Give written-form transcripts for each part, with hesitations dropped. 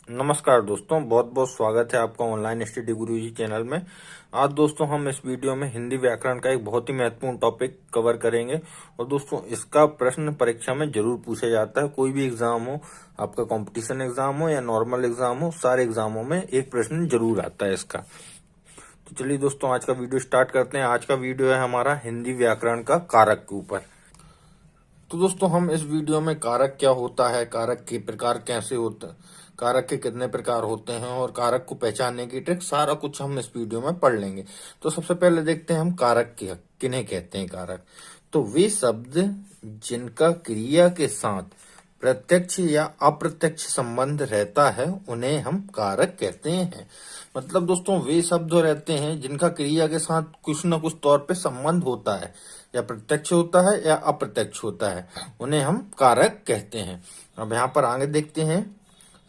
नमस्कार दोस्तों, बहुत बहुत स्वागत है आपका ऑनलाइन स्टडी गुरुजी चैनल में। आज दोस्तों हम इस वीडियो में हिंदी व्याकरण का एक बहुत ही महत्वपूर्ण टॉपिक कवर करेंगे। और दोस्तों इसका प्रश्न परीक्षा में जरूर पूछा जाता है। कोई भी एग्जाम हो, आपका कंपटीशन एग्जाम हो या नॉर्मल एग्जाम हो, सारे एग्जामों में एक प्रश्न जरूर आता है इसका। तो चलिए दोस्तों आज का वीडियो स्टार्ट करते हैं। आज का वीडियो है हमारा हिंदी व्याकरण का कारक के ऊपर। तो दोस्तों हम इस वीडियो में कारक क्या होता है, कारक के प्रकार कैसे होते हैं, कारक के कितने प्रकार होते हैं और कारक को पहचानने की ट्रिक, सारा कुछ हम इस वीडियो में पढ़ लेंगे। तो सबसे पहले देखते हैं हम कारक किन्हें कहते हैं। कारक तो वे शब्द जिनका क्रिया के साथ प्रत्यक्ष या अप्रत्यक्ष संबंध रहता है उन्हें हम कारक कहते हैं। मतलब दोस्तों वे शब्द रहते हैं जिनका क्रिया के साथ कुछ न कुछ तौर पे संबंध होता है, या प्रत्यक्ष होता है या अप्रत्यक्ष होता है, उन्हें हम कारक कहते हैं। अब यहाँ पर आगे देखते हैं।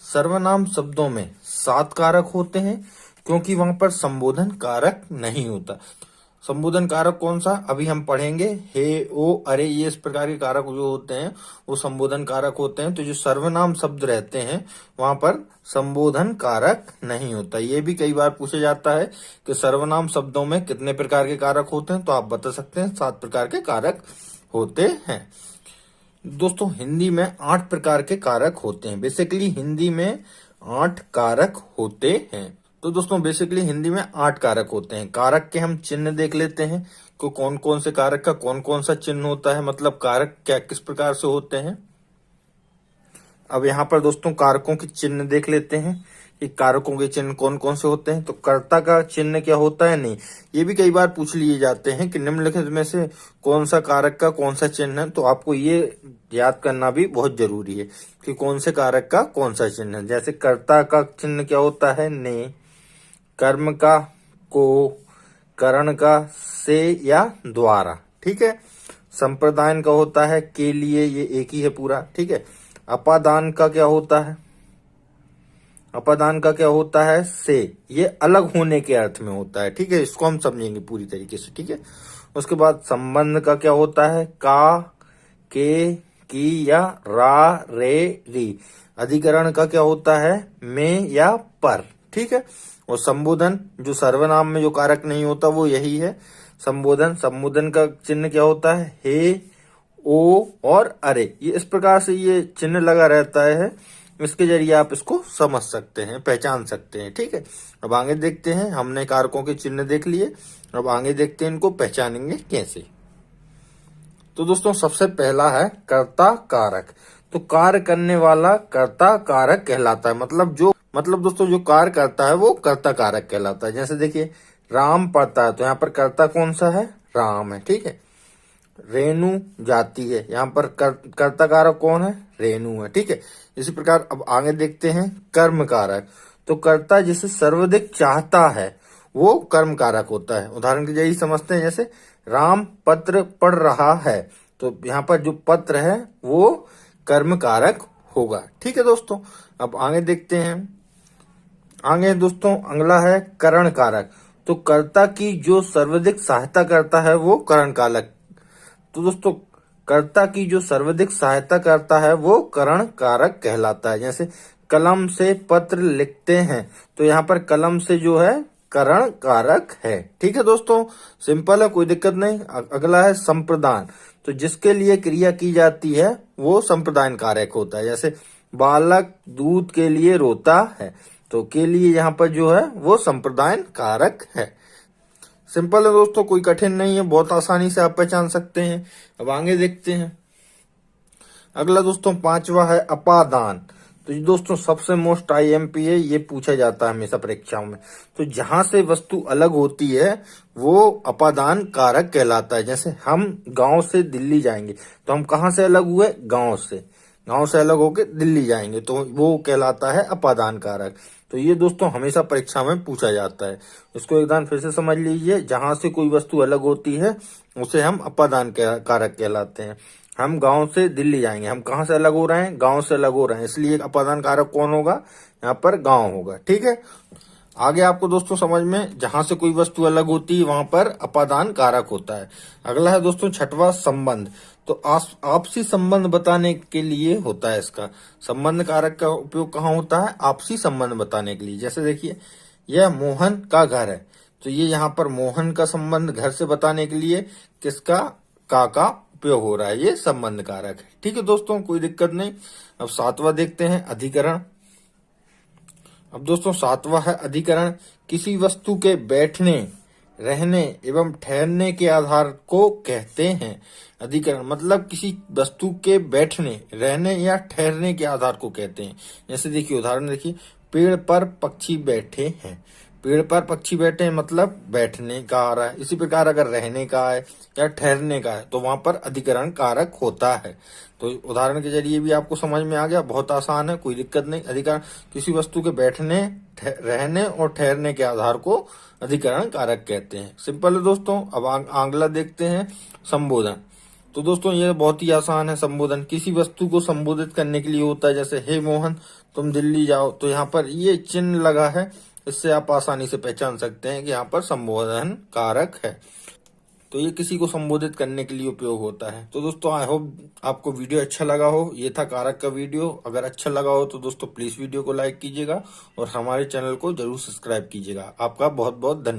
सर्वनाम शब्दों में 7 कारक होते हैं क्योंकि वहां पर संबोधन कारक नहीं होता। संबोधन कारक कौन सा अभी हम पढ़ेंगे। हे, ओ, अरे, ये इस प्रकार के कारक जो होते हैं वो संबोधन कारक होते हैं। तो जो सर्वनाम शब्द रहते हैं वहां पर संबोधन कारक नहीं होता। ये भी कई बार पूछा जाता है कि सर्वनाम शब्दों में कितने प्रकार के कारक होते हैं, तो आप बता सकते हैं 7 प्रकार के कारक होते हैं। दोस्तों हिंदी में 8 प्रकार के कारक होते हैं। बेसिकली हिंदी में 8 कारक होते हैं। तो दोस्तों बेसिकली हिंदी में 8 कारक होते हैं। कारक के हम चिन्ह देख लेते हैं कि कौन कौन से कारक का कौन कौन सा चिन्ह होता है, मतलब कारक क्या किस प्रकार से होते हैं। अब यहाँ पर दोस्तों कारकों के चिन्ह देख लेते हैं कि कारकों के चिन्ह कौन कौन से होते हैं। तो कर्ता का चिन्ह क्या होता है, नहीं, ये भी कई बार पूछ लिए जाते हैं कि निम्नलिखित में से कौन सा कारक का कौन सा चिन्ह है। तो आपको ये याद करना भी बहुत जरूरी है कि कौन से कारक का कौन सा चिन्ह है। जैसे कर्ता का चिन्ह क्या होता है, ने, कर्म का को, करण का से या द्वारा, ठीक है। संप्रदान का होता है के लिए, ये एक ही है पूरा, ठीक है। अपादान का क्या होता है, अपादान का क्या होता है, से, ये अलग होने के अर्थ में होता है, ठीक है। इसको हम समझेंगे पूरी तरीके से, ठीक है। उसके बाद संबंध का क्या होता है, का, के, की या रा, रे, री। अधिकरण का क्या होता है, में या पर, ठीक है। और संबोधन जो सर्वनाम में जो कारक नहीं होता वो यही है संबोधन। संबोधन का चिन्ह क्या होता है, हे, ओ और अरे। ये इस प्रकार से ये चिन्ह लगा रहता है, इसके जरिए आप इसको समझ सकते हैं, पहचान सकते हैं, ठीक है। अब आगे देखते हैं। हमने कारकों के चिन्ह देख लिए, अब आगे देखते हैं इनको पहचानेंगे कैसे। तो दोस्तों सबसे पहला है कर्ता कारक। तो कार्य करने वाला कर्ता कारक कहलाता है। मतलब दोस्तों जो कार्य करता है वो कर्ता कारक कहलाता है। जैसे देखिए राम पढ़ता है, तो यहाँ पर कर्ता कौन सा है, राम है, ठीक है। रेणु जाती है, यहाँ पर कर्ता कारक कौन है, रेणु है, ठीक है। इसी प्रकार अब आगे देखते हैं कर्म कारक। तो कर्ता जिसे सर्वाधिक चाहता है वो कर्म कारक होता है। उदाहरण के जरिए समझते हैं। जैसे राम पत्र पढ़ रहा है, तो यहाँ पर जो पत्र है वो कर्म कारक होगा, ठीक है दोस्तों। अब आगे देखते हैं। आगे दोस्तों अगला है करण कारक। तो कर्ता की जो सर्वाधिक सहायता करता है वो करण कारक। तो दोस्तों कर्ता की जो सर्वाधिक सहायता करता है वो करण कारक कहलाता है। जैसे कलम से पत्र लिखते हैं, तो यहाँ पर कलम से जो है करण कारक है, ठीक है दोस्तों। सिंपल है, कोई दिक्कत नहीं। अगला है संप्रदान। तो जिसके लिए क्रिया की जाती है वो संप्रदान कारक होता है। जैसे बालक दूध के लिए रोता है, तो के लिए यहाँ पर जो है वो संप्रदान कारक है। सिंपल है दोस्तों, कोई कठिन नहीं है, बहुत आसानी से आप पहचान सकते हैं। अब आगे देखते हैं। अगला दोस्तों 5वां है अपादान। तो ये दोस्तों सबसे मोस्ट आईएमपी है, ये पूछा जाता है हमेशा परीक्षाओं में। तो जहां से वस्तु अलग होती है वो अपादान कारक कहलाता है। जैसे हम गांव से दिल्ली जाएंगे, तो हम कहाँ से अलग हुए, गांव से। गांव से अलग होके दिल्ली जाएंगे तो वो कहलाता है अपादान कारक। तो ये दोस्तों हमेशा परीक्षा में पूछा जाता है। इसको एक बार फिर से समझ लीजिए। जहां से कोई वस्तु अलग होती है उसे हम अपादान कारक कहलाते हैं। हम गांव से दिल्ली जाएंगे, हम कहाँ से अलग हो रहे हैं, गांव से अलग हो रहे हैं, इसलिए अपादान कारक कौन होगा, यहाँ पर गांव होगा, ठीक है। आगे आपको दोस्तों समझ में, जहां से कोई वस्तु अलग होती है वहां पर अपादान कारक होता है। अगला है दोस्तों 6वां संबंध। तो आपसी संबंध बताने के लिए होता है। इसका संबंध कारक का उपयोग कहाँ होता है? आपसी संबंध बताने के लिए। जैसे देखिए, यह मोहन का घर है, तो ये यहाँ पर मोहन का संबंध घर से बताने के लिए किसका, का उपयोग हो रहा है, ये संबंध कारक है। ठीक है दोस्तों, कोई दिक्कत नहीं। अब सातवां देखते हैं, अधिकरण। अब दोस्तों सातवां है अधिकरण। किसी वस्तु के बैठने, रहने एवं ठहरने के आधार को कहते हैं अधिकरण। मतलब किसी वस्तु के बैठने, रहने या ठहरने के आधार को कहते हैं। जैसे देखिए उदाहरण देखिए, पेड़ पर पक्षी बैठे हैं। पेड़ पर पक्षी बैठे हैं मतलब बैठने का आ रहा है। इसी प्रकार अगर रहने का है या ठहरने का है तो वहां पर अधिकरण कारक होता है। तो उदाहरण के जरिए भी आपको समझ में आ गया, बहुत आसान है, कोई दिक्कत नहीं। अधिकरण किसी वस्तु के बैठने, रहने और ठहरने के आधार को अधिकरण कारक कहते हैं। सिंपल है दोस्तों। अब अगला देखते हैं, संबोधन। तो दोस्तों ये बहुत ही आसान है। संबोधन किसी वस्तु को संबोधित करने के लिए होता है। जैसे हे मोहन तुम दिल्ली जाओ, तो यहाँ पर ये चिन्ह लगा है, इससे आप आसानी से पहचान सकते हैं कि यहाँ पर संबोधन कारक है। तो ये किसी को संबोधित करने के लिए उपयोग होता है। तो दोस्तों आई होप आपको वीडियो अच्छा लगा हो। ये था कारक का वीडियो। अगर अच्छा लगा हो तो दोस्तों प्लीज वीडियो को लाइक कीजिएगा और हमारे चैनल को जरूर सब्सक्राइब कीजिएगा। आपका बहुत बहुत धन्यवाद।